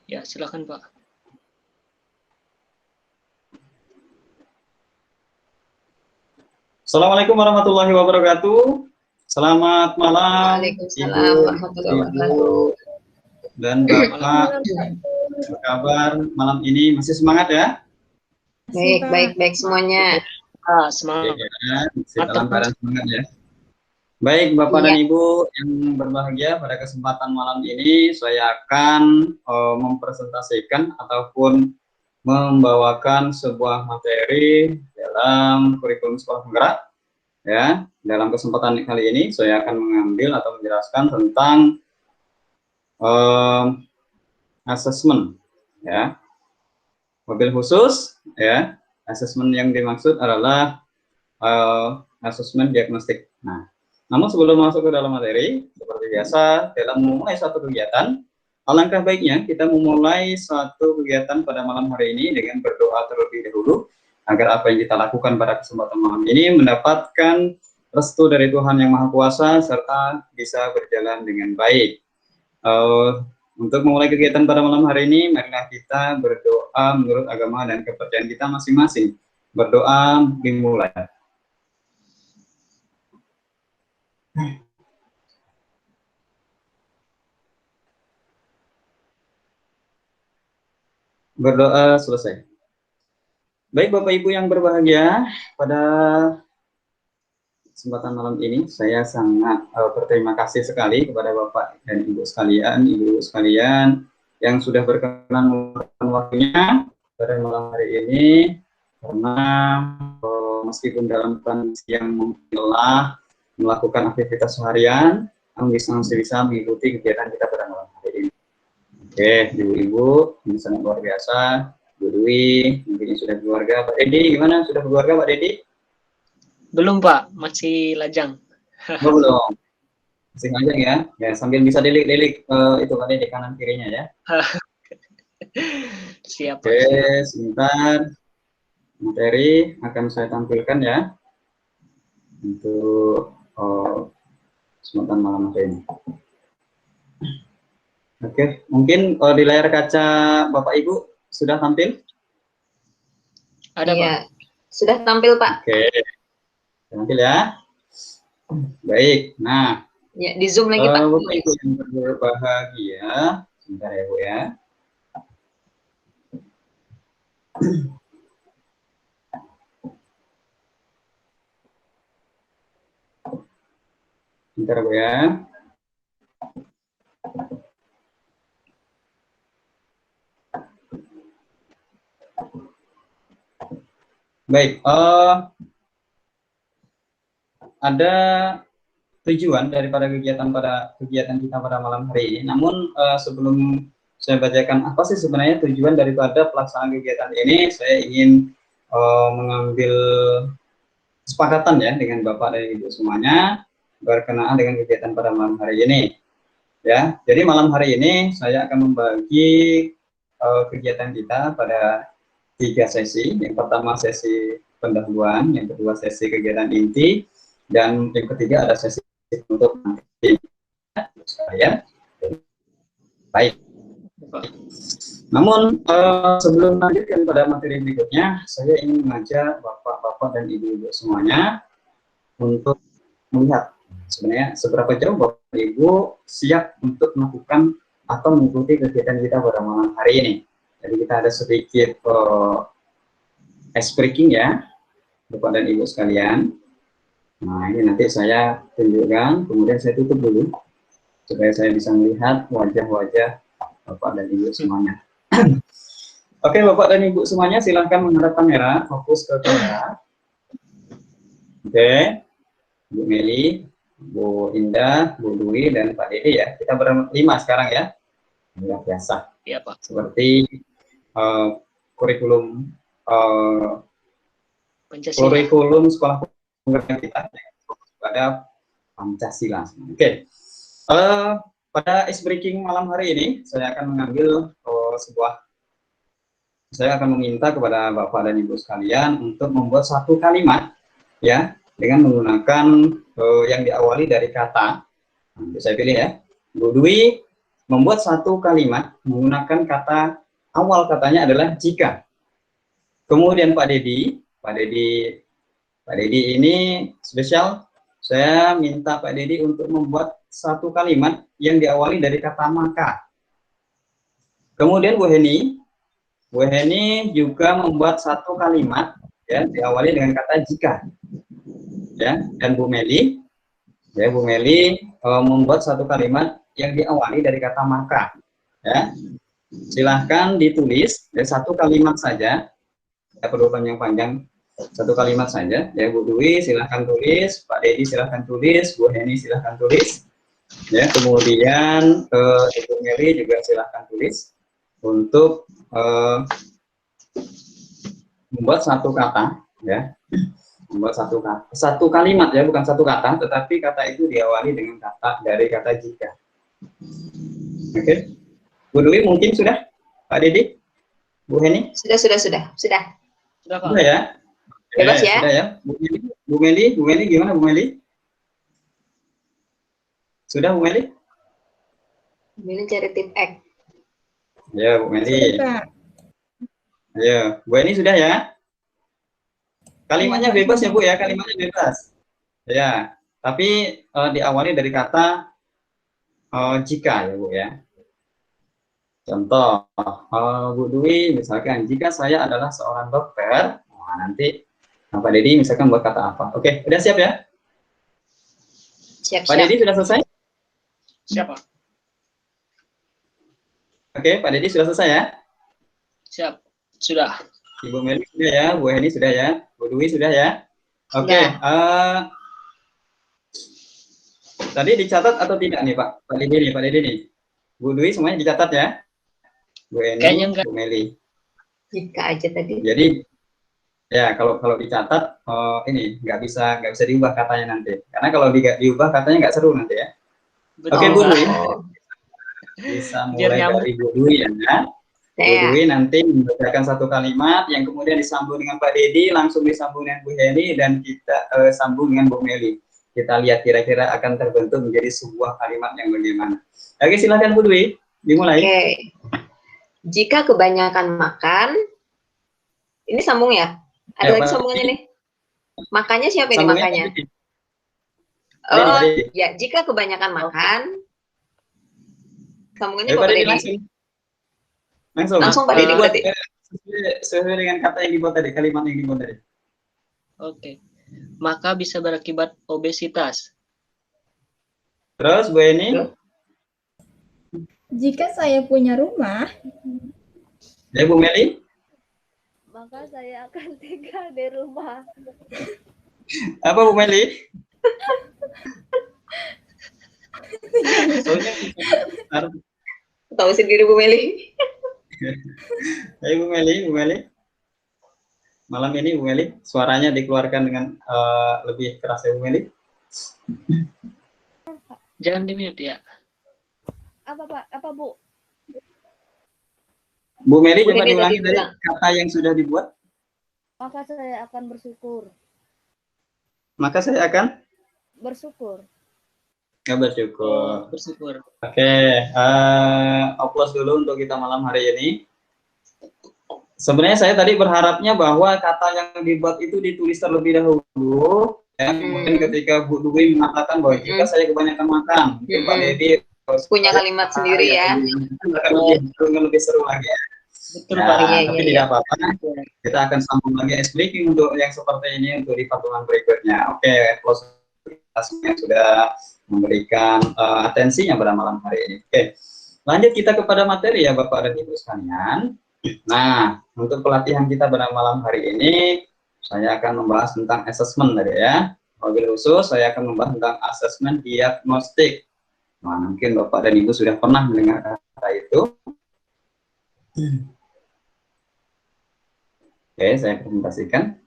Ya, silakan Pak. Assalamualaikum warahmatullahi wabarakatuh. Selamat malam, Waalaikumsalam warahmatullahi wabarakatuh. dan Bapak. Apa kabar malam ini? Masih semangat ya? Baik semuanya. Semangat. Oke, ya. Masih dalam keadaan semangat ya. Baik, Bapak dan Ibu yang berbahagia, pada kesempatan malam ini saya akan mempresentasikan ataupun membawakan sebuah materi dalam kurikulum sekolah penggerak. Ya, dalam kesempatan kali ini saya akan mengambil atau menjelaskan tentang asesmen, ya, mobil khusus, ya. Asesmen yang dimaksud adalah asesmen diagnostik. Nah, namun sebelum masuk ke dalam materi, seperti biasa dalam memulai satu kegiatan, alangkah baiknya kita memulai suatu kegiatan pada malam hari ini dengan berdoa terlebih dahulu agar apa yang kita lakukan pada kesempatan malam ini mendapatkan restu dari Tuhan Yang Maha Kuasa serta bisa berjalan dengan baik. Untuk memulai kegiatan pada malam hari ini, marilah kita berdoa menurut agama dan kepercayaan kita masing-masing. Berdoa dimulai. Berdoa selesai. Baik Bapak Ibu yang berbahagia, pada kesempatan malam ini saya sangat berterima kasih sekali kepada Bapak dan Ibu sekalian yang sudah berkenan meluangkan waktunya pada malam hari ini, karena meskipun dalam kondisi yang mungkin lelah melakukan aktivitas seharian, masih bisa mengikuti kegiatan kita pada malam hari ini. Oke, Ibu-ibu, ini sangat luar biasa. Bu Dwi, mungkin sudah keluarga. Pak Dedi, gimana? Sudah keluarga Pak Dedi? Belum Pak, masih lajang. Oh, belum. Masih lajang ya. Ya, sambil bisa lilik-lilik itu Pak Dedi kanan kirinya ya. Siap. Oke, sebentar. Materi akan saya tampilkan ya untuk kesempatan malam hari ini. Oke, mungkin di layar kaca Bapak Ibu sudah tampil? Ada Pak. Sudah tampil Pak. Oke, tampil ya. Baik, nah. Ya, di Zoom lagi Pak. Bapak Ibu yang berbahagia, sebentar ya Bu ya. Sebentar Bu ya. Baik, ada tujuan daripada kegiatan kita pada malam hari ini. Namun sebelum saya bacakan apa sih sebenarnya tujuan daripada pelaksanaan kegiatan ini, saya ingin mengambil kesepakatan ya dengan Bapak dan Ibu semuanya berkenaan dengan kegiatan pada malam hari ini. Ya, jadi malam hari ini saya akan membagi kegiatan kita pada 3 sesi. Yang pertama sesi pendahuluan, yang kedua sesi kegiatan inti, dan yang ketiga ada sesi untuk nanti sekalian. Baik. Namun sebelum lanjutkan pada materi berikutnya, saya ingin mengajak Bapak-bapak dan Ibu-ibu semuanya untuk melihat sebenarnya seberapa jauh Bapak Ibu siap untuk melakukan atau mengikuti kegiatan kita pada malam hari ini. Jadi kita ada sedikit ice breaking ya, Bapak dan Ibu sekalian. Nah, ini nanti saya tunjukkan, kemudian saya tutup dulu, supaya saya bisa melihat wajah-wajah Bapak dan Ibu semuanya. Oke, Bapak dan Ibu semuanya, silahkan menghadap kamera, fokus ke kamera. Oke, Bu Meli, Bu Indah, Bu Dwi, dan Pak Dede ya. Kita berlima sekarang ya. Luar biasa. Iya, Pak. Seperti kurikulum kurikulum sekolah penggerak kita pada Pancasila. Oke. Pada ice breaking malam hari ini saya akan mengambil saya akan meminta kepada Bapak dan Ibu sekalian untuk membuat satu kalimat ya dengan menggunakan yang diawali dari kata. Nanti saya pilih ya. Bu Dwi, membuat satu kalimat menggunakan kata awal katanya adalah jika. Kemudian Pak Dedi ini spesial. Saya minta Pak Dedi untuk membuat satu kalimat yang diawali dari kata maka. Kemudian Bu Heni juga membuat satu kalimat ya diawali dengan kata jika. Ya, dan Bu Meli membuat satu kalimat yang diawali dari kata maka. Ya. Silahkan ditulis ya, satu kalimat saja. Tidak perlu panjang-panjang, satu kalimat saja. Ya, Bu Dwi silahkan tulis, Pak Dedi silahkan tulis, Bu Heni silahkan tulis. Ya, kemudian Ibu Meli juga silahkan tulis untuk membuat satu kata, ya, membuat satu kalimat ya, bukan satu kata, tetapi kata itu diawali dengan dari kata jika. Oke, Bu Dwi mungkin sudah, Pak Dedi, Bu Heni? Sudah. Sudah, Pak. Sudah ya? Bebas ya? Sudah ya? Bu Meli gimana Bu Meli? Sudah Bu Meli? Ini cari tip X. Ya Bu Meli. Ya, Bu Heni sudah ya? Kalimatnya bebas ya Bu ya, kalimatnya bebas. Ya, tapi diawali dari kata jika ya Bu ya. Contoh, Bu Dwi misalkan, jika saya adalah seorang dokter, nah, nanti Pak Dedi misalkan buat kata apa. Oke, udah siap ya? Siap. Pak Dedi sudah selesai? Siapa? Oke, Pak Dedi sudah selesai ya? Siap. Sudah. Ibu Meli sudah ya, Bu Heni sudah ya, Bu Dwi sudah ya? Oke, tadi dicatat atau tidak nih Pak? Pak Dedi nih. Bu Dwi semuanya dicatat ya? Bu Heni, Bu Meli. Jika aja tadi. Jadi ya kalau dicatat ini nggak bisa diubah katanya nanti. Karena kalau diubah katanya nggak seru nanti ya. Oke Bu Dwi. Bisa mulai dari Bu Dwi ya. Bu Dwi nanti membacakan satu kalimat yang kemudian disambung dengan Pak Dedi, langsung disambung dengan Bu Heni dan kita sambung dengan Bu Meli. Kita lihat kira-kira akan terbentuk menjadi sebuah kalimat yang bagaimana. Oke, silakan Bu Dwi, dimulai. Oke. Jika kebanyakan makan, ini sambung ya? Ada lagi sambungannya nih. Makanya siapa ini makanya? Oh, ya, jika kebanyakan makan, sambungannya Pak Dedi. Langsung Pak Dedi berarti. Sesuai dengan kata yang dibuat tadi, kalimat yang dibuat tadi. Oke. Maka bisa berakibat obesitas. Terus Bu Heni? Jika saya punya rumah, ya Bu Meli? Maka saya akan tinggal di rumah. Apa Bu Meli? Tahu sendiri Bu Meli. Bu Meli. Malam ini Bu Meli, suaranya dikeluarkan dengan lebih keras ya Bu Meli. Jangan di-mute ya. Apa Pak? Apa Bu? Bu Meli coba diulangi dari kata yang sudah dibuat. Maka saya akan bersyukur. Maka saya akan Bersyukur. ya, bersyukur. Bersyukur. Oke, aplaus dulu untuk kita malam hari ini. Sebenarnya saya tadi berharapnya bahwa kata yang dibuat itu ditulis terlebih dahulu. Ya, kemudian ketika Bu Dwi mengatakan bahwa jika saya kebanyakan makan, mungkin Pak Dedi punya kalimat sendiri ya. Akan lebih seru lagi ya. Betul Ya, Pak. tapi tidak apa-apa. Kita akan sambung lagi explaining untuk yang seperti ini untuk di pertemuan berikutnya. Oke, yang sudah memberikan atensinya pada malam hari ini. Oke, lanjut kita kepada materi ya Bapak dan Ibu sekalian. Nah, untuk pelatihan kita pada malam hari ini, saya akan membahas tentang assessment tadi ya. Wabil khusus, saya akan membahas tentang assessment diagnostik. Nah, mungkin Bapak dan Ibu sudah pernah mendengar kata itu. Oke, saya presentasikan.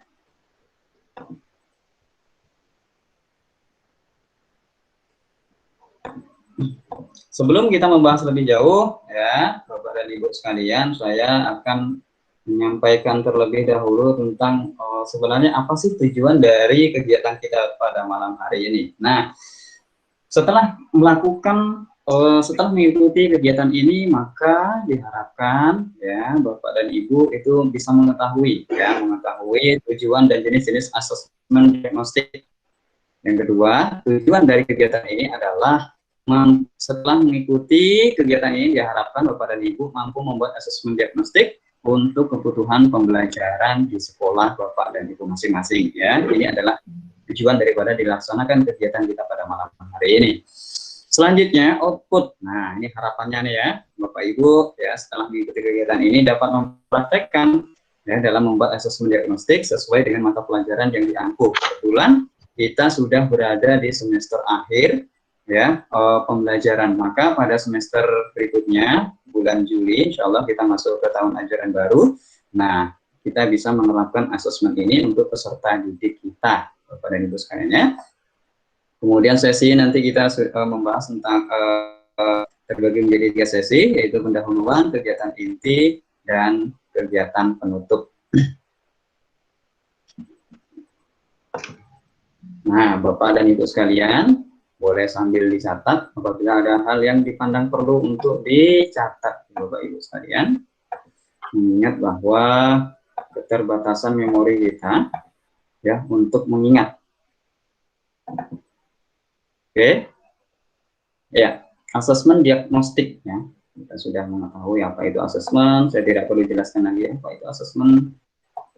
Sebelum kita membahas lebih jauh, ya, Bapak dan Ibu sekalian, saya akan menyampaikan terlebih dahulu tentang sebenarnya apa sih tujuan dari kegiatan kita pada malam hari ini. Nah, setelah melakukan setelah mengikuti kegiatan ini, maka diharapkan ya Bapak dan Ibu itu bisa mengetahui tujuan dan jenis-jenis asesmen diagnostik. Yang kedua, tujuan dari kegiatan ini adalah setelah mengikuti kegiatan ini diharapkan Bapak dan Ibu mampu membuat asesmen diagnostik untuk kebutuhan pembelajaran di sekolah Bapak dan Ibu masing-masing ya. Ini adalah tujuan daripada dilaksanakan kegiatan kita pada malam hari ini. Selanjutnya output. Nah, ini harapannya nih ya, Bapak Ibu ya setelah mengikuti kegiatan ini dapat mempraktekkan ya dalam membuat asesmen diagnostik sesuai dengan mata pelajaran yang diangkut. Kebetulan kita sudah berada di semester akhir ya pembelajaran. Maka pada semester berikutnya bulan Juli insya Allah kita masuk ke tahun ajaran baru. Nah, kita bisa menerapkan asesmen ini untuk peserta didik kita, Bapak dan Ibu sekalian ya. Kemudian sesi nanti kita membahas tentang terbagi menjadi 3 sesi, yaitu pendahuluan, kegiatan inti, dan kegiatan penutup. Nah, Bapak dan Ibu sekalian, boleh sambil dicatat apabila ada hal yang dipandang perlu untuk dicatat, Bapak Ibu sekalian. Mengingat bahwa keterbatasan memori kita ya untuk mengingat. Oke, ya, asesmen diagnostik ya. Kita sudah mengetahui apa itu asesmen. Saya tidak perlu jelaskan lagi apa itu asesmen.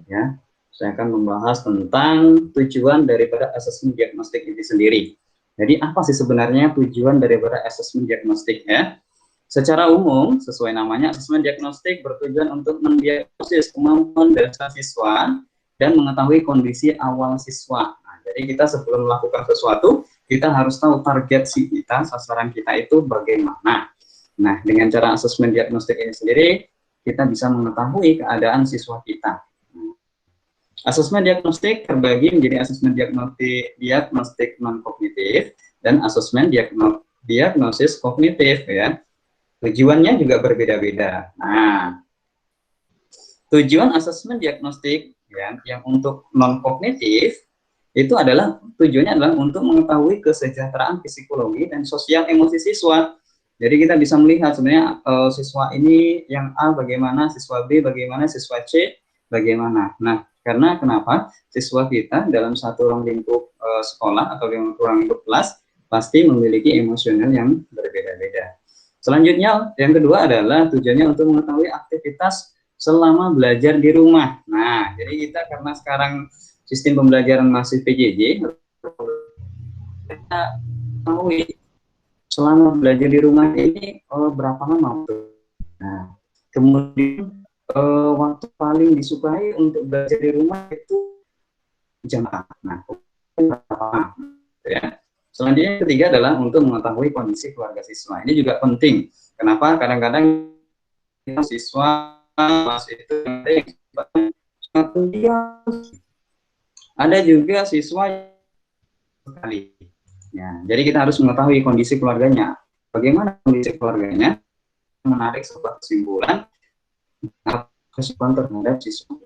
Ya, saya akan membahas tentang tujuan daripada asesmen diagnostik itu sendiri. Jadi apa sih sebenarnya tujuan daripada asesmen diagnostik ya? Secara umum, sesuai namanya, asesmen diagnostik bertujuan untuk mendiagnosis kemampuan dasar siswa dan mengetahui kondisi awal siswa. Nah, jadi kita sebelum melakukan sesuatu kita harus tahu target si kita, sasaran kita itu bagaimana. Nah, dengan cara asesmen diagnostik ini sendiri, kita bisa mengetahui keadaan siswa kita. Asesmen diagnostik terbagi menjadi asesmen diagnostik non-kognitif dan asesmen diagnosis kognitif ya. Tujuannya juga berbeda-beda. Nah, tujuan asesmen diagnostik ya, yang untuk non-kognitif itu adalah tujuannya adalah untuk mengetahui kesejahteraan psikologi dan sosial emosi siswa. Jadi kita bisa melihat sebenarnya siswa ini yang A bagaimana, siswa B bagaimana, siswa C bagaimana. Nah, karena kenapa? Siswa kita dalam satu ruang lingkup sekolah atau ruang lingkup kelas pasti memiliki emosional yang berbeda-beda. Selanjutnya, yang kedua adalah tujuannya untuk mengetahui aktivitas selama belajar di rumah. Nah, jadi kita karena sekarang sistem pembelajaran masih PJJ, kita tahu selama belajar di rumah ini berapa lama waktu. Nah, kemudian waktu paling disukai untuk belajar di rumah itu jam apa? Nah, berapa? Ya. Selanjutnya yang ketiga adalah untuk mengetahui kondisi keluarga siswa. Ini juga penting. Kenapa? Kadang-kadang siswa masih itu ada juga siswa sekali. Ya, jadi kita harus mengetahui kondisi keluarganya. Bagaimana kondisi keluarganya? Menarik sebuah kesimpulan terhadap siswa.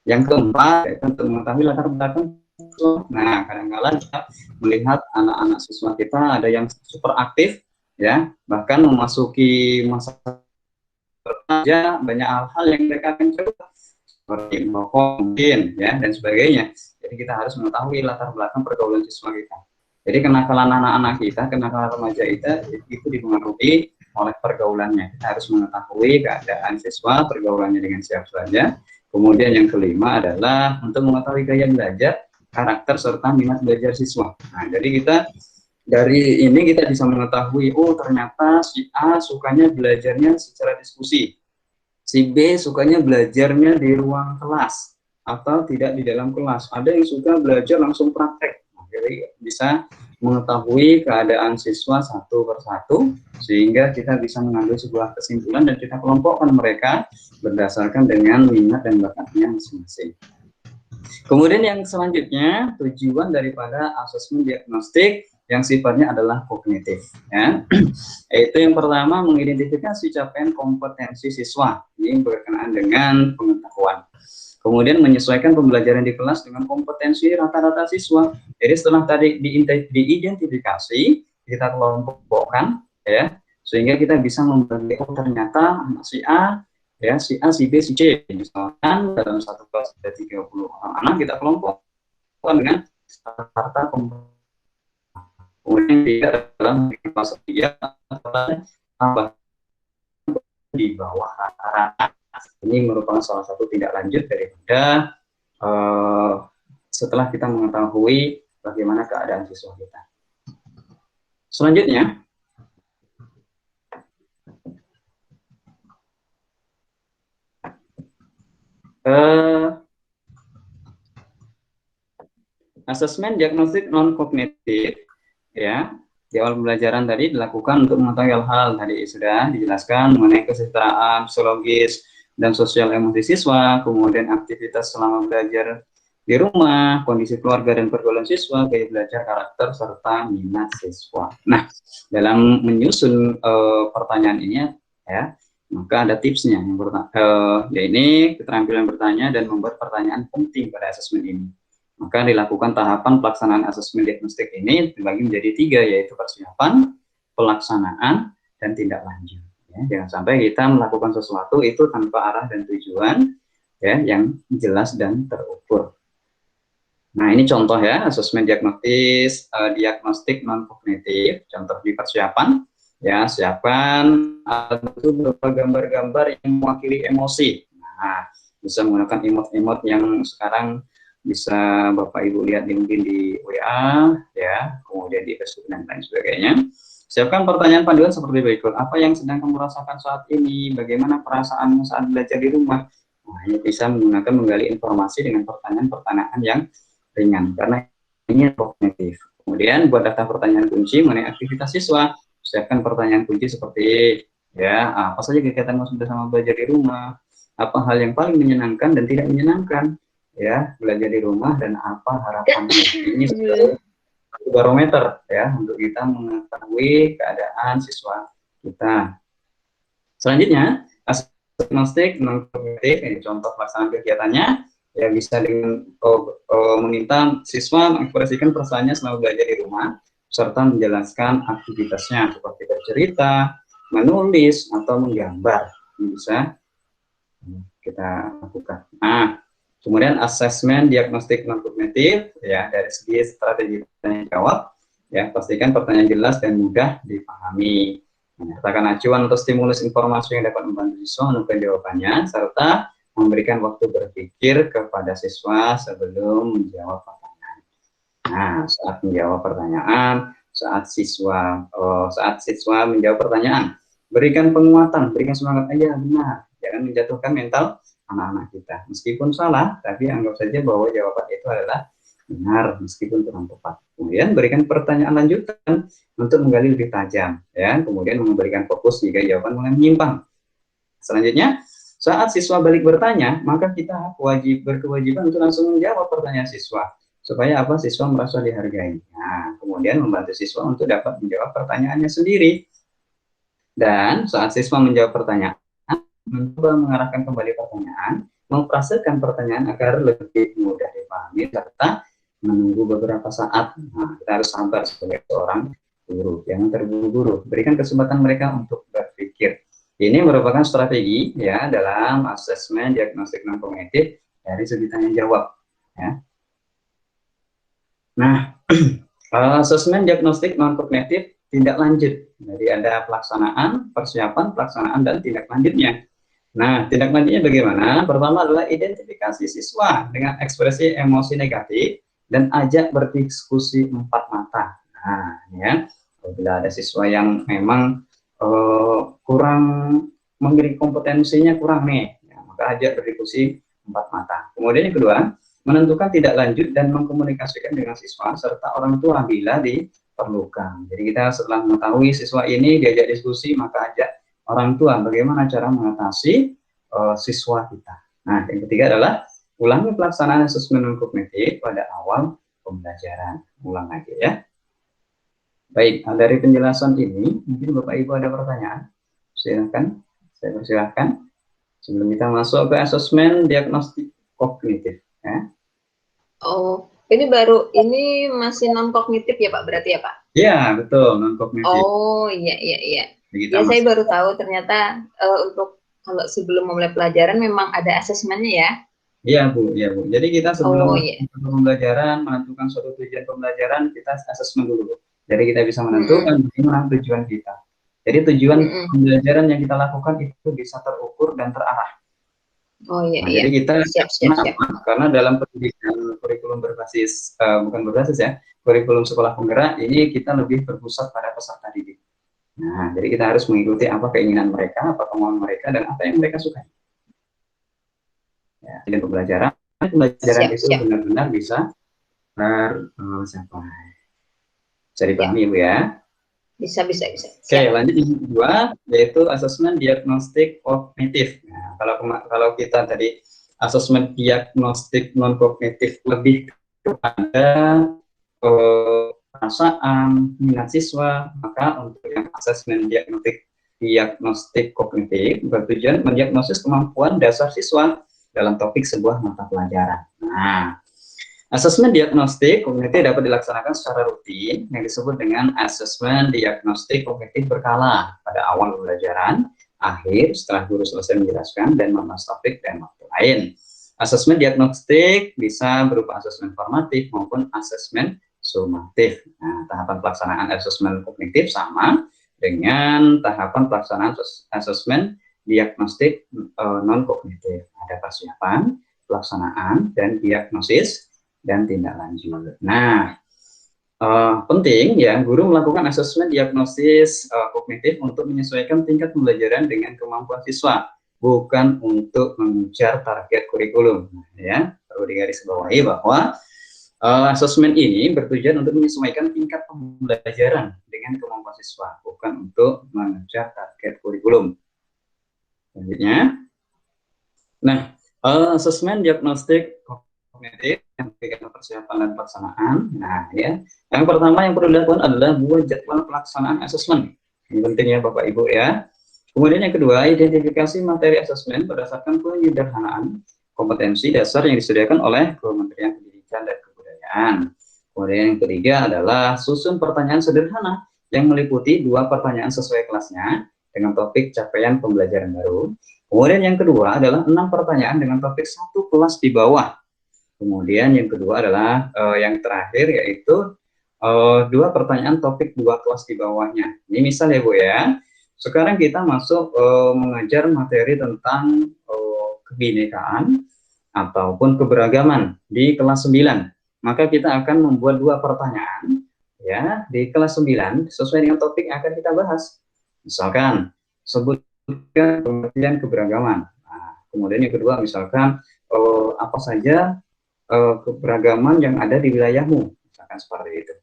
Yang keempat, yaitu untuk mengetahui latar belakang siswa. Nah, kadang-kadang kita melihat anak-anak siswa kita ada yang super aktif, ya, bahkan memasuki masa kerja, banyak hal-hal yang mereka akan coba seperti merokok mungkin ya dan sebagainya. Jadi kita harus mengetahui latar belakang pergaulan siswa kita. Jadi kenakalan anak-anak kita, kenakalan remaja kita itu dipengaruhi oleh pergaulannya. Kita harus mengetahui keadaan siswa, pergaulannya dengan siapa saja. Kemudian yang kelima adalah untuk mengetahui gaya belajar, karakter serta minat belajar siswa. Nah, jadi kita dari ini kita bisa mengetahui, oh ternyata si A sukanya belajarnya secara diskusi. Si B sukanya belajarnya di ruang kelas atau tidak di dalam kelas. Ada yang suka belajar langsung praktek. Nah, jadi bisa mengetahui keadaan siswa satu persatu sehingga kita bisa mengambil sebuah kesimpulan dan kita kelompokkan mereka berdasarkan dengan minat dan bakatnya masing-masing. Kemudian yang selanjutnya tujuan daripada asesmen diagnostik yang sifatnya adalah kognitif, ya. Yaitu yang pertama mengidentifikasi capaian kompetensi siswa, ini berkenaan dengan pengetahuan. Kemudian menyesuaikan pembelajaran di kelas dengan kompetensi rata-rata siswa. Jadi setelah tadi diidentifikasi, kita kelompokkan, ya, sehingga kita bisa membagi, oh ternyata anak si A, ya, si A, si B, si C. Misalkan dalam satu kelas ada 30 orang anak, kita kelompokkan dengan rata-rata komponen. Kemudian tidak dalam kelas 3 tambah di bawah rata-rata. Ini merupakan salah satu tindak lanjut daripada setelah kita mengetahui bagaimana keadaan siswa kita. Selanjutnya, asesmen diagnostik non kognitif, ya, di awal pembelajaran tadi dilakukan untuk mengetahui hal-hal tadi sudah dijelaskan mengenai kesejahteraan psikologis dan sosial emosi siswa, kemudian aktivitas selama belajar di rumah, kondisi keluarga dan pergaulan siswa, gaya belajar, karakter, serta minat siswa. Nah, dalam menyusun pertanyaan ini, ya, maka ada tipsnya. Yang pertama, yaitu keterampilan bertanya dan membuat pertanyaan penting pada asesmen ini. Maka dilakukan tahapan pelaksanaan asesmen diagnostik ini dibagi menjadi 3, yaitu persiapan, pelaksanaan, dan tindak lanjut. Ya, jangan sampai kita melakukan sesuatu itu tanpa arah dan tujuan, ya, yang jelas dan terukur. Nah, ini contoh ya, asesmen diagnostik non kognitif. Contoh di persiapan, ya, siapkan itu berupa gambar-gambar yang mewakili emosi. Nah, bisa menggunakan emot-emot yang sekarang bisa Bapak Ibu lihat mungkin di WA, ya, kemudian di Facebook dan lain sebagainya. Siapkan pertanyaan panduan seperti berikut. Apa yang sedang kamu rasakan saat ini? Bagaimana perasaanmu saat belajar di rumah? Nah, ini bisa menggali informasi dengan pertanyaan-pertanyaan yang ringan, karena ini kognitif. Kemudian buat daftar pertanyaan kunci mengenai aktivitas siswa. Siapkan pertanyaan kunci seperti, ya, apa saja kegiatanmu bersama belajar di rumah? Apa hal yang paling menyenangkan dan tidak menyenangkan, ya, belajar di rumah, dan apa harapannya? Ini satu barometer, ya, untuk kita mengetahui keadaan siswa kita. Selanjutnya, diagnostik non kognitif, ini contoh pelaksanaan kegiatannya, ya, bisa dengan meminta siswa mengekspresikan perasaannya selama belajar di rumah, serta menjelaskan aktivitasnya seperti bercerita, menulis, atau menggambar. Ini bisa kita lakukan. Nah, kemudian asesmen diagnostik non kognitif, ya, dari segi strategi tanya jawab, ya, pastikan pertanyaan jelas dan mudah dipahami. Menyertakan acuan atau stimulus informasi yang dapat membantu siswa menemukan jawabannya, serta memberikan waktu berpikir kepada siswa sebelum menjawab pertanyaan. Nah, saat menjawab pertanyaan, saat siswa menjawab pertanyaan, berikan penguatan, berikan semangat aja, benar. Jangan menjatuhkan mental anak-anak kita. Meskipun salah, tapi anggap saja bahwa jawaban itu adalah benar, meskipun kurang tepat. Kemudian berikan pertanyaan lanjutan untuk menggali lebih tajam, ya. Kemudian memberikan fokus jika jawaban mulai menyimpang. Selanjutnya, saat siswa balik bertanya, maka kita berkewajiban untuk langsung menjawab pertanyaan siswa, supaya apa? Siswa merasa dihargai. Nah, kemudian membantu siswa untuk dapat menjawab pertanyaannya sendiri. Dan saat siswa menjawab pertanyaan, mencoba mengarahkan kembali pertanyaan, memfrasekan pertanyaan agar lebih mudah dipahami, serta menunggu beberapa saat. Nah, kita harus sabar sebagai seorang guru, jangan terburu-buru. Berikan kesempatan mereka untuk berpikir. Ini merupakan strategi, ya, dalam asesmen diagnostik non kognitif dari segi tanya jawab, ya. Nah, asesmen diagnostik non kognitif tindak lanjut. Jadi ada pelaksanaan, persiapan, pelaksanaan, dan tindak lanjutnya. Nah, tindak lanjutnya bagaimana? Pertama adalah identifikasi siswa dengan ekspresi emosi negatif dan ajak berdiskusi 4 mata. Nah, ya, apabila ada siswa yang memang kurang memiliki kompetensinya kurang nih, ya, maka ajak berdiskusi 4 mata. Kemudian yang kedua, menentukan tindak lanjut dan mengkomunikasikan dengan siswa serta orang tua bila diperlukan. Jadi kita setelah mengetahui siswa ini diajak diskusi, maka ajak orang tua bagaimana cara mengatasi siswa kita. Nah, yang ketiga adalah ulangi pelaksanaan asesmen non kognitif pada awal pembelajaran. Ulang lagi, ya. Baik, dari penjelasan ini, mungkin Bapak Ibu ada pertanyaan? Silakan, saya persilahkan. Sebelum kita masuk ke asesmen diagnostik kognitif, ya. Oh, ini masih non kognitif ya Pak, berarti ya Pak? Iya, betul, non kognitif. Oh, iya. Ya, saya baru tahu ternyata untuk kalau sebelum memulai pelajaran memang ada asesmennya ya. Iya Bu. Jadi kita sebelum iya. pembelajaran, menentukan suatu tujuan pembelajaran, kita asesmen dulu. Jadi kita bisa menentukan bagaimana tujuan kita. Jadi tujuan pembelajaran yang kita lakukan itu bisa terukur dan terarah. Oh iya. Nah, jadi kita siap. Karena dalam pendidikan kurikulum berbasis bukan berbasis ya, kurikulum sekolah penggerak ini kita lebih berpusat pada peserta didik. Nah, jadi kita harus mengikuti apa keinginan mereka, apa kemauan mereka, dan apa yang mereka sukai. Ya, jadi pembelajaran itu benar-benar bisa tercapai. Bisa dipahami Bu ya? Bisa. Oke, lanjut yang kedua, yaitu asesmen diagnostik kognitif. Nah, kalau kita tadi asesmen diagnostik non kognitif lebih kepada perasaan minat siswa, maka untuk yang asesmen diagnostik kognitif bertujuan mendiagnosis kemampuan dasar siswa dalam topik sebuah mata pelajaran. Nah, asesmen diagnostik kognitif dapat dilaksanakan secara rutin yang disebut dengan asesmen diagnostik kognitif berkala pada awal pembelajaran, akhir setelah guru selesai menjelaskan dan membahas topik dan waktu lain. Asesmen diagnostik bisa berupa asesmen formatif maupun asesmen sumatif. Nah, tahapan pelaksanaan asesmen kognitif sama dengan tahapan pelaksanaan asesmen diagnostik non kognitif. Ada persiapan, pelaksanaan, dan diagnosis dan tindak lanjut. Nah, penting ya guru melakukan asesmen diagnosis kognitif untuk menyesuaikan tingkat pembelajaran dengan kemampuan siswa, bukan untuk mengejar target kurikulum. Ya, perlu digarisbawahi bahwa asesmen ini bertujuan untuk menyesuaikan tingkat pembelajaran dengan kemampuan siswa, bukan untuk mengejar target kurikulum. Selanjutnya, nah, asesmen diagnostik kognitif yang memberikan persiapan dan pelaksanaan. Nah, ya, yang pertama yang perlu dilakukan adalah buat jadwal pelaksanaan asesmen. Ini penting ya Bapak Ibu ya. Kemudian yang kedua, identifikasi materi asesmen berdasarkan penyederhanaan kompetensi dasar yang disediakan oleh Kementerian Pendidikan dan Kebudayaan. Kemudian yang ketiga adalah susun pertanyaan sederhana yang meliputi 2 pertanyaan sesuai kelasnya dengan topik capaian pembelajaran baru. Kemudian yang kedua adalah 6 pertanyaan dengan topik 1 kelas di bawah. Kemudian yang kedua adalah yang terakhir yaitu 2 pertanyaan topik 2 kelas di bawahnya. Ini misal ya Bu ya. Sekarang kita masuk mengajar materi tentang kebinekaan ataupun keberagaman di kelas 9. Maka kita akan membuat 2 pertanyaan ya di kelas 9 sesuai dengan topik yang akan kita bahas. Misalkan sebutkan pengertian keberagaman. Nah, kemudian yang kedua misalkan apa saja keberagaman yang ada di wilayahmu, misalkan seperti itu.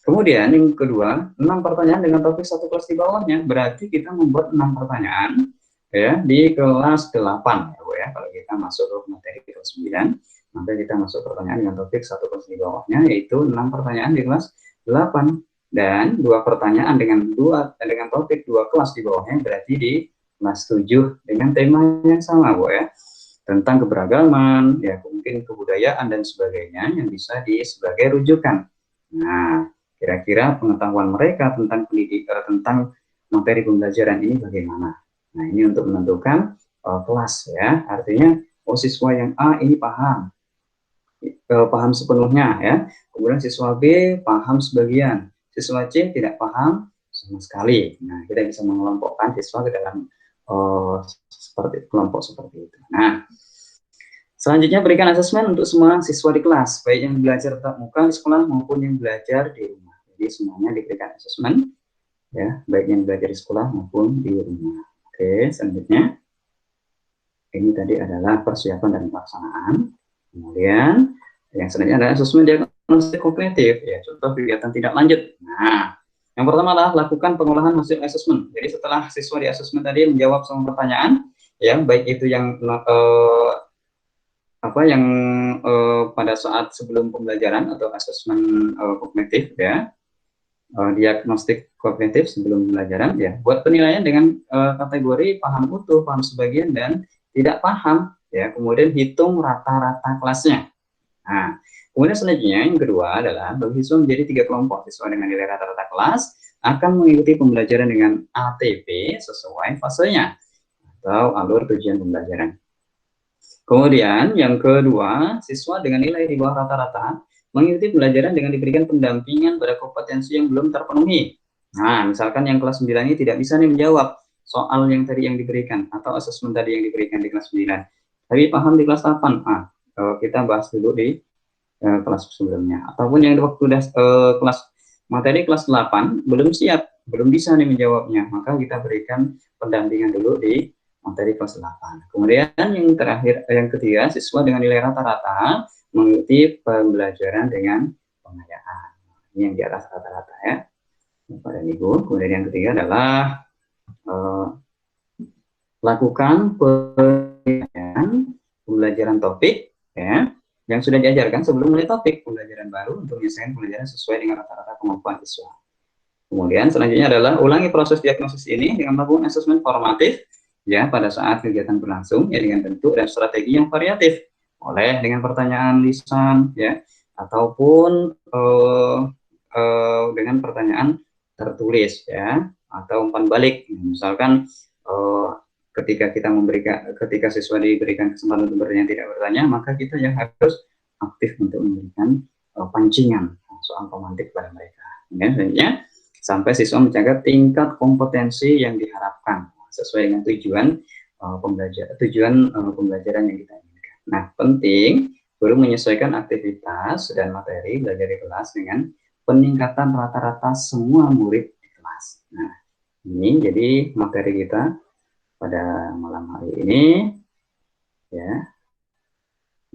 Kemudian yang kedua, 6 pertanyaan dengan topik 1 kelas di bawahnya, berarti kita membuat 6 pertanyaan ya di kelas 8 ya Bu ya. Kalau kita masuk ke materi kelas 9, maka kita masuk pertanyaan dengan topik 1 kelas di bawahnya, yaitu 6 pertanyaan di kelas 8 dan 2 pertanyaan dengan topik 2 kelas di bawahnya, berarti di kelas 7 dengan tema yang sama Bu ya, tentang keberagaman, ya mungkin kebudayaan dan sebagainya yang bisa sebagai rujukan. Nah, kira-kira pengetahuan mereka tentang tentang materi pembelajaran ini bagaimana? Nah, ini untuk menentukan kelas ya. Artinya, siswa yang A ini paham sepenuhnya ya. Kemudian siswa B paham sebagian, siswa C tidak paham sama sekali. Nah, kita bisa mengelompokkan siswa ke dalam seperti kelompok seperti itu. Nah, selanjutnya berikan asesmen untuk semua siswa di kelas, baik yang belajar tatap muka di sekolah maupun yang belajar di rumah. Jadi semuanya diberikan asesmen, ya, baik yang belajar di sekolah maupun di rumah. Oke, selanjutnya ini tadi adalah persiapan dan pelaksanaan. Kemudian yang selanjutnya adalah asesmen diagnostik kognitif, ya, contoh kegiatan tindak lanjut. Nah, yang pertama adalah lakukan pengolahan hasil asesmen. Jadi setelah siswa di asesmen tadi menjawab semua pertanyaan, ya, baik itu yang pada saat sebelum pembelajaran atau asesmen kognitif ya, diagnostik kognitif sebelum pembelajaran ya, buat penilaian dengan kategori paham utuh, paham sebagian dan tidak paham ya, kemudian hitung rata-rata kelasnya. Nah, Kemudian selanjutnya yang kedua adalah bagi siswa menjadi 3 kelompok sesuai dengan nilai rata-rata kelas akan mengikuti pembelajaran dengan ATP sesuai fasenya atau alur tujuan pembelajaran. Kemudian yang kedua, siswa dengan nilai di bawah rata-rata mengikuti pembelajaran dengan diberikan pendampingan pada kompetensi yang belum terpenuhi. Nah, misalkan yang kelas 9 ini tidak bisa nih menjawab soal yang tadi yang diberikan atau asesmen tadi yang diberikan di kelas 9. Tapi paham di kelas 8. Kita bahas dulu di kelas sebelumnya. Ataupun yang waktu kelas materi kelas 8 belum siap, belum bisa nih menjawabnya, maka kita berikan pendampingan dulu di materi kelas 8. Kemudian yang terakhir, yang ketiga, siswa dengan nilai rata-rata mengikuti pembelajaran dengan pengayaan. Ini yang di atas rata-rata ya, Bapak dan Ibu. Kemudian yang ketiga adalah lakukan pembelajaran topik ya, yang sudah diajarkan sebelum mulai topik pembelajaran baru untuk menyesuaikan pembelajaran sesuai dengan rata-rata kemampuan siswa. Kemudian selanjutnya adalah ulangi proses diagnosis ini dengan melakukan asesmen formatif ya pada saat kegiatan berlangsung ya, dengan bentuk dan strategi yang variatif, oleh dengan pertanyaan lisan ya, ataupun dengan pertanyaan tertulis ya, atau umpan balik. Misalkan ketika siswa diberikan kesempatan untuk bertanya tidak bertanya, maka kita yang harus aktif untuk memberikan pancingan soal pemantik pada mereka ya, selanjutnya sampai siswa menjaga tingkat kompetensi yang diharapkan sesuai dengan tujuan pembelajaran yang kita inginkan. Nah, penting guru menyesuaikan aktivitas dan materi belajar di kelas dengan peningkatan rata-rata semua murid di kelas. Nah, ini jadi materi kita pada malam hari ini ya.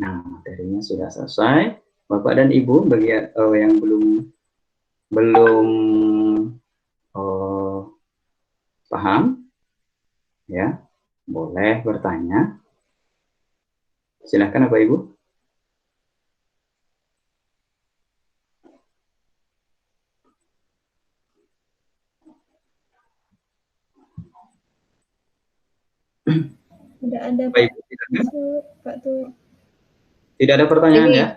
Nah, materinya sudah selesai. Bapak dan Ibu, bagi yang belum paham ya, boleh bertanya. Silakan Bapak Ibu. Tidak ada Baik, Pak Tur. tidak ada pertanyaan ya?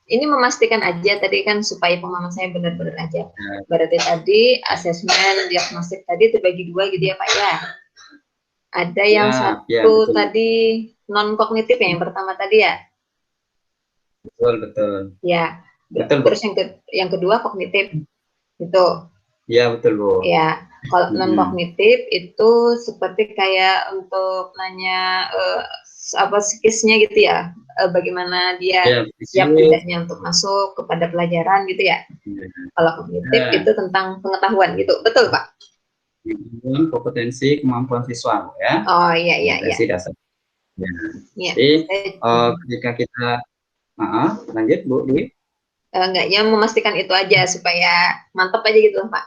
Ini memastikan aja tadi kan supaya pemahaman saya benar-benar aja. Berarti tadi asesmen diagnostik tadi terbagi dua gitu ya Pak ya. Ada yang satu tadi non kognitif ya, yang pertama tadi ya. Betul. Ya. Betul. Terus yang kedua kognitif itu. Ya betul Bu. Ya. Kalau non kognitif itu seperti kayak untuk nanya apa psikisnya gitu ya, bagaimana dia siap tidaknya untuk masuk kepada pelajaran gitu ya. Kalau kognitif itu tentang pengetahuan gitu, betul Pak? Kompetensi kemampuan siswa ya. Oh iya. Kompetensi dasar. Ya. Jadi ketika kita lanjut Bu Dwi. Enggak, yang memastikan itu aja supaya mantap aja gitu Pak.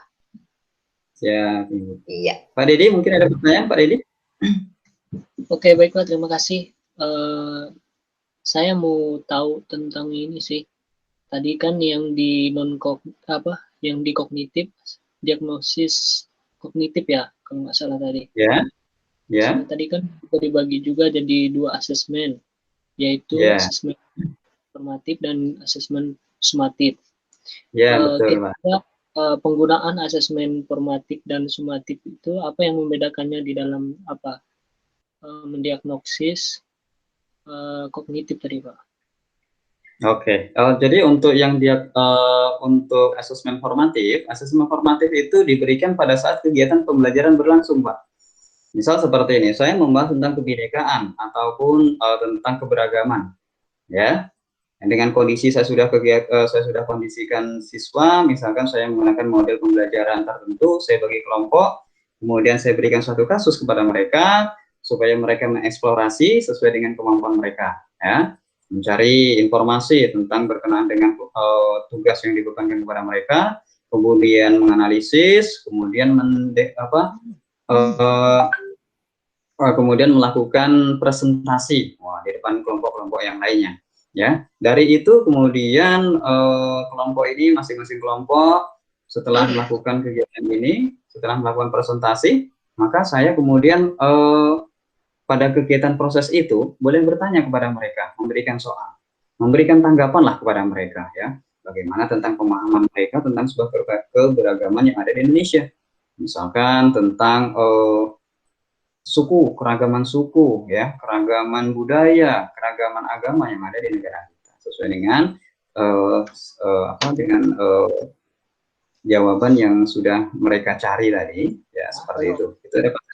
Ya. Iya. Pak Dedi mungkin ada pertanyaan Pak Dedi? Oke, baiklah, terima kasih. Saya mau tahu tentang ini sih. Tadi kan yang di yang di kognitif, diagnosis kognitif ya, kalau nggak salah tadi. Ya. So, tadi kan dibagi juga jadi 2 asesmen, yaitu asesmen formatif dan asesmen sumatif. Ya, betul Pak. Penggunaan asesmen formatif dan sumatif itu apa yang membedakannya di dalam mendiagnosis kognitif tadi Pak? Oke. Jadi untuk yang untuk asesmen formatif itu diberikan pada saat kegiatan pembelajaran berlangsung Pak. Misal seperti ini, saya membahas tentang kebinekaan ataupun tentang keberagaman, ya. Dengan kondisi saya sudah kondisikan siswa, misalkan saya menggunakan model pembelajaran tertentu, saya bagi kelompok, kemudian saya berikan suatu kasus kepada mereka supaya mereka mengeksplorasi sesuai dengan kemampuan mereka, ya, mencari informasi tentang berkenaan dengan tugas yang dibebankan kepada mereka, kemudian menganalisis, kemudian kemudian melakukan presentasi di depan kelompok-kelompok yang lainnya. Ya, dari itu kemudian kelompok ini masing-masing kelompok setelah melakukan kegiatan ini, setelah melakukan presentasi, maka saya kemudian pada kegiatan proses itu boleh bertanya kepada mereka, memberikan soal. memberikan tanggapan lah kepada mereka ya, bagaimana tentang pemahaman mereka tentang sebuah keberagaman yang ada di Indonesia, misalkan tentang suku, keragaman suku ya, keragaman budaya, keragaman agama yang ada di negara kita, sesuai dengan jawaban yang sudah mereka cari tadi ya, seperti itu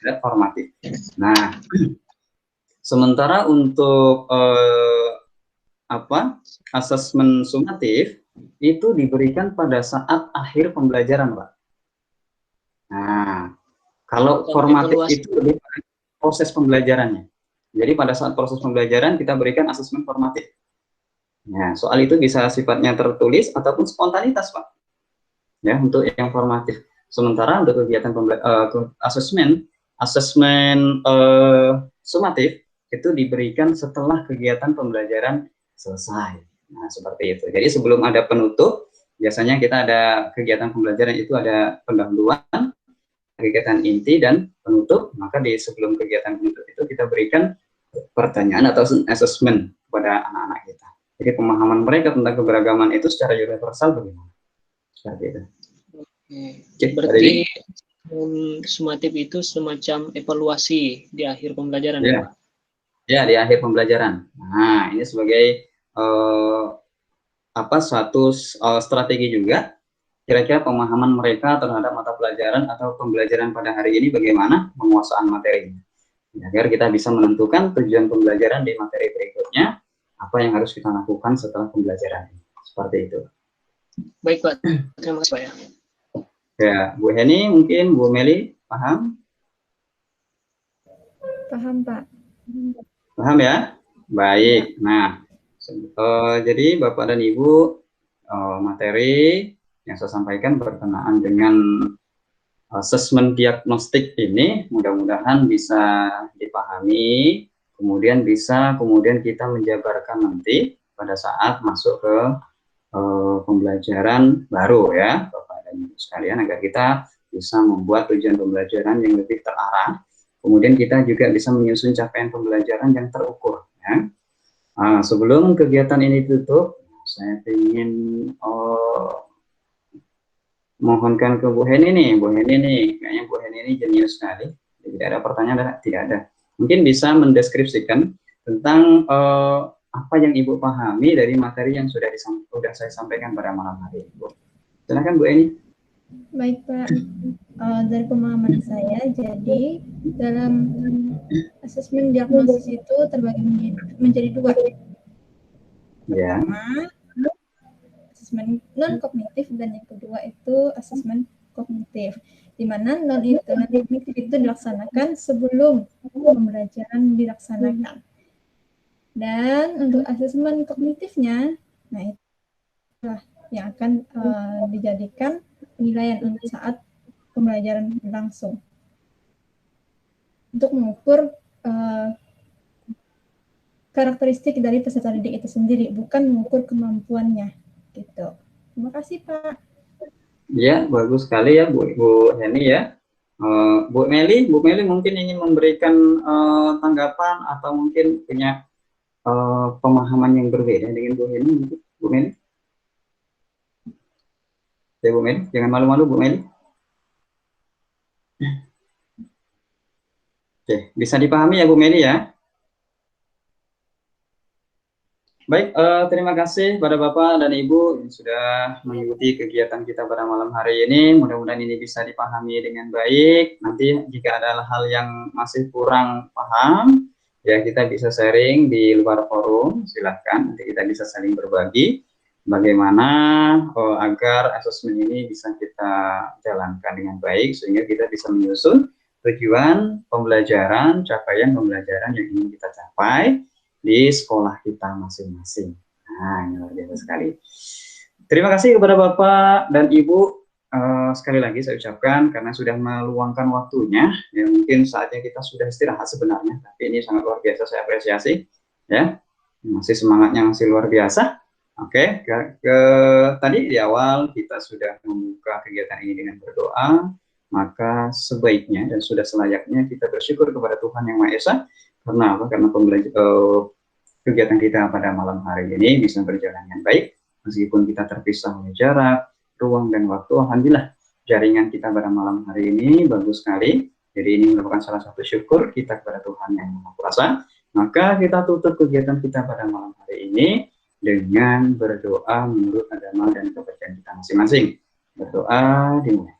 ada formatif. Nah, sementara untuk asesmen sumatif itu diberikan pada saat akhir pembelajaran, Pak. Nah, kalau formatif itu lebih pada proses pembelajarannya. Jadi pada saat proses pembelajaran kita berikan asesmen formatif. Nah, soal itu bisa sifatnya tertulis ataupun spontanitas, Pak. Ya, untuk yang formatif. Sementara untuk kegiatan asesmen sumatif itu diberikan setelah kegiatan pembelajaran selesai. Nah, seperti itu. Jadi sebelum ada penutup, biasanya kita ada kegiatan pembelajaran itu ada pendahuluan, kegiatan inti dan penutup. Maka di sebelum kegiatan penutup itu kita berikan pertanyaan atau asesmen kepada anak-anak kita. Jadi pemahaman mereka tentang keberagaman itu secara universal bagaimana? Seperti itu. Oke. Berarti sumatif itu semacam evaluasi di akhir pembelajaran ya, Pak? Ya, di akhir pembelajaran. Nah, ini sebagai suatu strategi juga. Kira-kira pemahaman mereka terhadap mata pelajaran atau pembelajaran pada hari ini bagaimana, penguasaan materinya. Agar kita bisa menentukan tujuan pembelajaran di materi berikutnya, apa yang harus kita lakukan setelah pembelajaran. Seperti itu. Baik, Pak. Terima kasih, Pak ya. Ya, Bu Heni, mungkin Bu Meli, paham? Paham, Pak. Paham ya? Baik. Nah, jadi Bapak dan Ibu, materi yang saya sampaikan berkenaan dengan asesmen diagnostik ini mudah-mudahan bisa dipahami, kemudian kita menjabarkan nanti pada saat masuk ke pembelajaran baru ya, Bapak dan Ibu sekalian, agar kita bisa membuat tujuan pembelajaran yang lebih terarah, kemudian kita juga bisa menyusun capaian pembelajaran yang terukur ya. Sebelum kegiatan ini tutup, saya ingin mohonkan ke Bu Heni nih. Bu Heni nih, kayaknya Bu Heni ini jenius sekali. Tidak ada pertanyaan, tidak ada. Mungkin bisa mendeskripsikan tentang apa yang Ibu pahami dari materi yang sudah saya sampaikan pada malam hari ini, Bu. Silakan Bu Heni. Baik, Pak. Dari pemahaman saya, jadi dalam asesmen diagnosis itu terbagi menjadi dua. Ya. Pertama, asesmen non-kognitif, dan yang kedua itu asesmen kognitif. Di mana non-kognitif itu dilaksanakan sebelum pembelajaran dilaksanakan. Dan untuk asesmen kognitifnya, nah itulah yang akan dijadikan penilaian untuk saat pembelajaran berlangsung. Untuk mengukur karakteristik dari peserta didik itu sendiri, bukan mengukur kemampuannya. Gitu. Terima kasih, Pak. Ya, bagus sekali ya Bu Heni ya. Bu Meli mungkin ingin memberikan tanggapan atau mungkin punya pemahaman yang berbeda dengan Bu Heni, Bu Meli. Ya Bu Meli, jangan malu-malu Bu Meli. Oke, bisa dipahami ya Bu Meli ya. Baik, terima kasih pada Bapak dan Ibu yang sudah mengikuti kegiatan kita pada malam hari ini. Mudah-mudahan ini bisa dipahami dengan baik. Nanti jika ada hal yang masih kurang paham, ya kita bisa sharing di luar forum. Silahkan, nanti kita bisa saling berbagi bagaimana agar asesmen ini bisa kita jalankan dengan baik, sehingga kita bisa menyusun tujuan pembelajaran, capaian pembelajaran yang ingin kita capai di sekolah kita masing-masing. Nah, ini luar biasa sekali. Terima kasih kepada Bapak dan Ibu. Sekali lagi saya ucapkan karena sudah meluangkan waktunya. Ya, mungkin saatnya kita sudah istirahat sebenarnya, tapi ini sangat luar biasa, saya apresiasi. Ya, masih semangatnya masih luar biasa. Oke, tadi di awal kita sudah membuka kegiatan ini dengan berdoa. Maka sebaiknya dan sudah selayaknya kita bersyukur kepada Tuhan Yang Maha Esa. Karena apa? Karena kegiatan kita pada malam hari ini bisa berjalan dengan baik, meskipun kita terpisah oleh jarak, ruang, dan waktu. Alhamdulillah, jaringan kita pada malam hari ini bagus sekali. Jadi ini merupakan salah satu syukur kita kepada Tuhan yang Maha Kuasa. Maka kita tutup kegiatan kita pada malam hari ini dengan berdoa menurut agama dan kepercayaan kita masing-masing. Berdoa dimulai.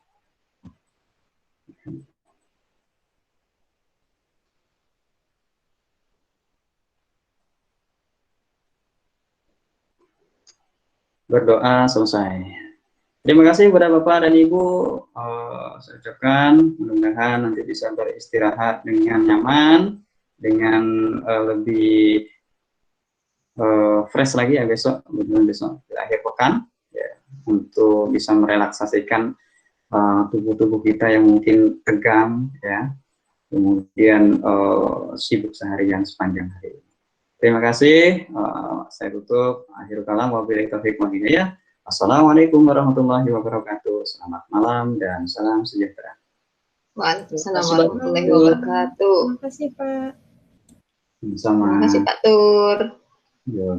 Berdoa selesai. Terima kasih kepada Bapak dan Ibu. Saya ucapkan mudah-mudahan nanti bisa beristirahat dengan nyaman, dengan lebih fresh lagi ya besok di akhir pekan, ya, untuk bisa merelaksasikan tubuh-tubuh kita yang mungkin tegang, ya, kemudian sibuk seharian sepanjang hari. Terima kasih. Saya tutup. Akhirul kalam, wabillahi taufiq wal hidayah. Assalamualaikum warahmatullahi wabarakatuh. Selamat malam dan salam sejahtera. Waalaikumsalam warahmatullahi wabarakatuh. Terima kasih Pak. Sama. Terima kasih Pak Tur. Ya.